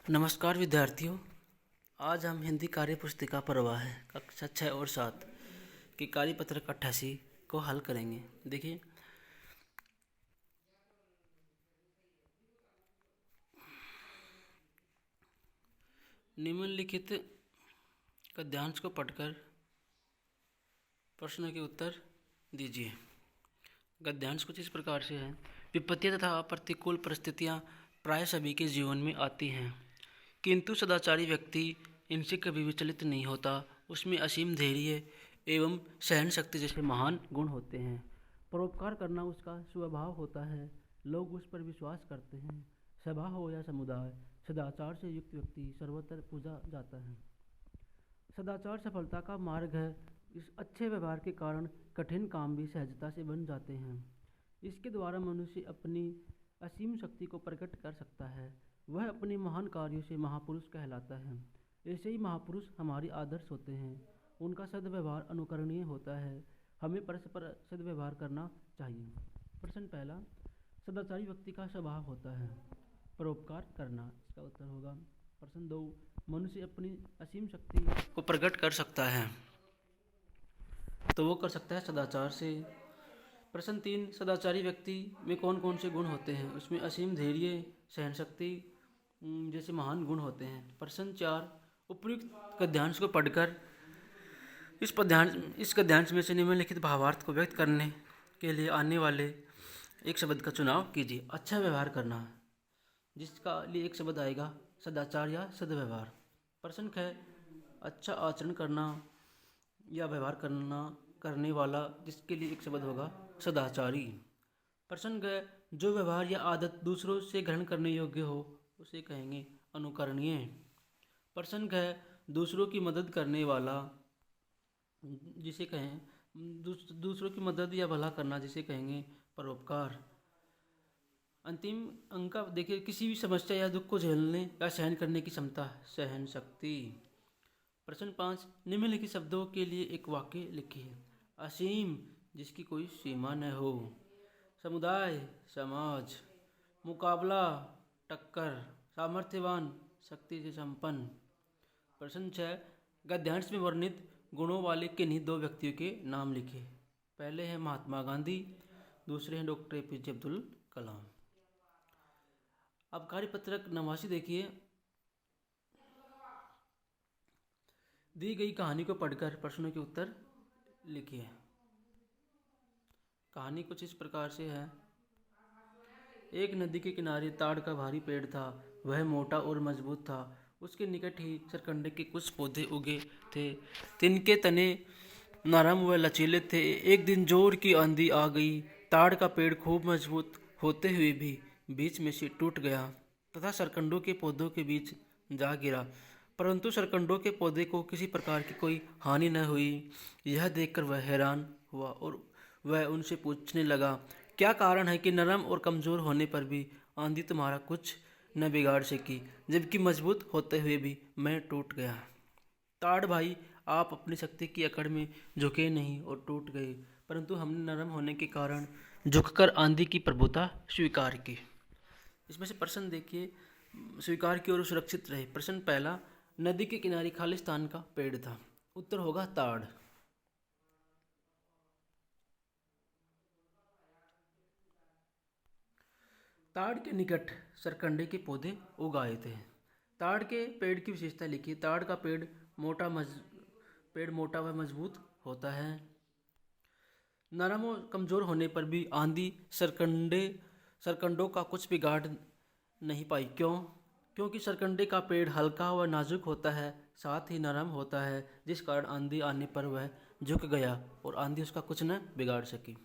नमस्कार विद्यार्थियों। आज हम हिंदी कार्य पुस्तिका प्रवाह है कक्षा 6 और 7 की कार्यपत्रक 88 को हल करेंगे। देखिए, निम्नलिखित गद्यांश को पढ़कर प्रश्न के उत्तर दीजिए। गद्यांश कुछ इस प्रकार से है। विपत्तियां तथा प्रतिकूल परिस्थितियां प्राय सभी के जीवन में आती हैं, किंतु सदाचारी व्यक्ति इनसे कभी विचलित नहीं होता। उसमें असीम धैर्य एवं सहन शक्ति जैसे महान गुण होते हैं। परोपकार करना उसका स्वभाव होता है। लोग उस पर विश्वास करते हैं। सभा हो या समुदाय, सदाचार से युक्त व्यक्ति सर्वत्र पूजा जाता है। सदाचार सफलता का मार्ग है। इस अच्छे व्यवहार के कारण कठिन काम भी सहजता से बन जाते हैं। इसके द्वारा मनुष्य अपनी असीम शक्ति को प्रकट कर सकता है। वह अपने महान कार्यों से महापुरुष कहलाता है। ऐसे ही महापुरुष हमारे आदर्श होते हैं। उनका सद्व्यवहार अनुकरणीय होता है। हमें परस्पर सद्व्यवहार करना चाहिए। प्रश्न पहला, सदाचारी व्यक्ति का स्वभाव होता है परोपकार करना। इसका उत्तर होगा प्रश्न 2, मनुष्य अपनी असीम शक्ति को प्रकट कर सकता है, तो वो कर सकता है सदाचार से। प्रश्न 3, सदाचारी व्यक्ति में कौन कौन से गुण होते हैं। उसमें असीम धैर्य, सहन शक्ति जैसे महान गुण होते हैं। प्रश्न 4, उपयुक्त गद्यांश को पढ़कर इस गद्यांश में से निम्नलिखित भावार्थ को व्यक्त करने के लिए आने वाले एक शब्द का चुनाव कीजिए। अच्छा व्यवहार करना, जिसका लिए एक शब्द आएगा सदाचार या सद्व्यवहार। प्रश्न 6, अच्छा आचरण करना या व्यवहार करने वाला, जिसके लिए एक शब्द होगा सदाचारी। प्रश्न 6, जो व्यवहार या आदत दूसरों से ग्रहण करने योग्य हो उसे कहेंगे अनुकरणीय। प्रश्न 6, दूसरों की मदद करने वाला, जिसे कहें दूसरों की मदद या भला करना, जिसे कहेंगे परोपकार। अंतिम अंक देखिए, किसी भी समस्या या दुख को झेलने या सहन करने की क्षमता, सहन शक्ति। प्रश्न 5, निम्नलिखित शब्दों के लिए एक वाक्य लिखिए। असीम, जिसकी कोई सीमा न हो। समुदाय, समाज। मुकाबला, टक्कर। सामर्थ्यवान, शक्ति से संपन्न। प्रश्न 6, गद्यांश में वर्णित गुणों वाले किन्हीं दो व्यक्तियों के नाम लिखिए। पहले हैं महात्मा गांधी, दूसरे हैं डॉक्टर APJ अब्दुल कलाम। अब कार्यपत्रक 89 देखिए। दी गई कहानी को पढ़कर प्रश्नों के उत्तर लिखिए। कहानी कुछ इस प्रकार से है। एक नदी के किनारे ताड़ का भारी पेड़ था। वह मोटा और मजबूत था। उसके निकट ही सरकंडे के कुछ पौधे उगे थे। तिनके तने नरम व लचीले थे। एक दिन जोर की आंधी आ गई। ताड़ का पेड़ खूब मजबूत होते हुए भी बीच में से टूट गया तथा सरकंडों के पौधों के बीच जा गिरा, परंतु सरकंडों के पौधे को किसी प्रकार की कोई हानि न हुई। यह देखकर वह हैरान हुआ और वह उनसे पूछने लगा, क्या कारण है कि नरम और कमज़ोर होने पर भी आंधी तुम्हारा कुछ न बिगाड़ सकी, जबकि मजबूत होते हुए भी मैं टूट गया। ताड़ भाई, आप अपनी शक्ति की अकड़ में झुके नहीं और टूट गए, परंतु हमने नरम होने के कारण झुककर आंधी की प्रभुता स्वीकार की। इसमें से प्रश्न देखिए, स्वीकार की और सुरक्षित रहे। प्रश्न पहला, नदी के किनारे खालिस्तान का पेड़ था। उत्तर होगा ताड़। ताड़ के निकट सरकंडे के पौधे उगाए थे। ताड़ के पेड़ की विशेषता लिखिए। ताड़ का पेड़ मोटा व मजबूत होता है। नरम और कमज़ोर होने पर भी आंधी सरकंडों का कुछ बिगाड़ नहीं पाई। क्यों? क्योंकि सरकंडे का पेड़ हल्का व नाजुक होता है, साथ ही नरम होता है, जिस कारण आंधी आने पर वह झुक गया और आंधी उसका कुछ न बिगाड़ सकी।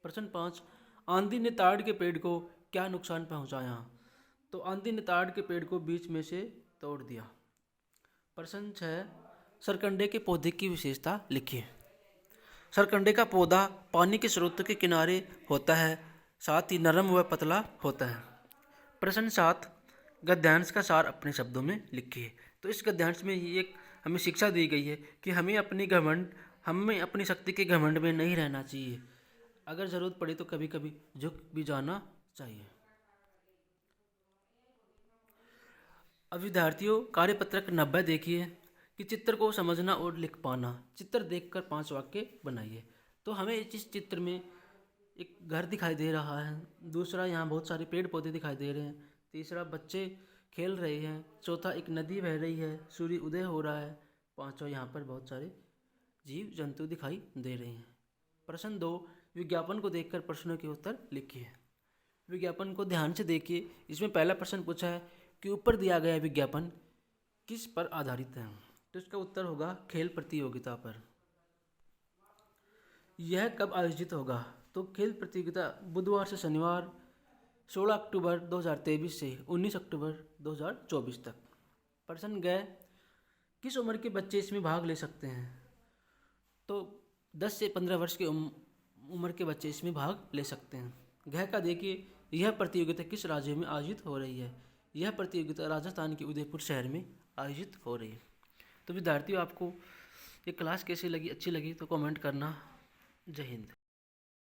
प्रश्न 5, आंधी ने ताड़ के पेड़ को क्या नुकसान पहुंचाया? तो आंधी ने ताड़ के पेड़ को बीच में से तोड़ दिया। प्रश्न 6, सरकंडे के पौधे की विशेषता लिखिए। सरकंडे का पौधा पानी के स्रोत के किनारे होता है, साथ ही नरम व पतला होता है। प्रश्न 7, गद्यांश का सार अपने शब्दों में लिखिए। तो इस गद्यांश में ही एक हमें शिक्षा दी गई है कि हमें अपनी शक्ति के घमंड में नहीं रहना चाहिए। अगर ज़रूरत पड़े तो कभी कभी झुक भी जाना चाहिए। अब विद्यार्थियों कार्यपत्रक 90 देखिए कि चित्र को समझना और लिख पाना। चित्र देखकर 5 वाक्य बनाइए। तो हमें इस चित्र में एक घर दिखाई दे रहा है, दूसरा यहाँ बहुत सारे पेड़ पौधे दिखाई दे रहे हैं, तीसरा बच्चे खेल रहे हैं, चौथा एक नदी बह रही है, सूर्य उदय हो रहा है, पांचवा यहाँ पर बहुत सारे जीव जंतु दिखाई दे रहे हैं। प्रश्न 2, विज्ञापन को देखकर प्रश्नों के उत्तर लिखिए। विज्ञापन को ध्यान से देखिए। इसमें पहला प्रश्न पूछा है कि ऊपर दिया गया विज्ञापन किस पर आधारित है, तो इसका उत्तर होगा खेल प्रतियोगिता पर। यह कब आयोजित होगा, तो खेल प्रतियोगिता बुधवार से शनिवार 16 अक्टूबर 2023 से 19 अक्टूबर 2024 तक। प्रश्न ग, किस उम्र के बच्चे इसमें भाग ले सकते हैं, तो 10 से 15 वर्ष की उम्र के बच्चे इसमें भाग ले सकते हैं। घ का देखिए, यह प्रतियोगिता किस राज्य में आयोजित हो रही है, यह प्रतियोगिता राजस्थान के उदयपुर शहर में आयोजित हो रही है। तो विद्यार्थियों, आपको ये क्लास कैसी लगी, अच्छी लगी तो कमेंट करना। जय हिंद।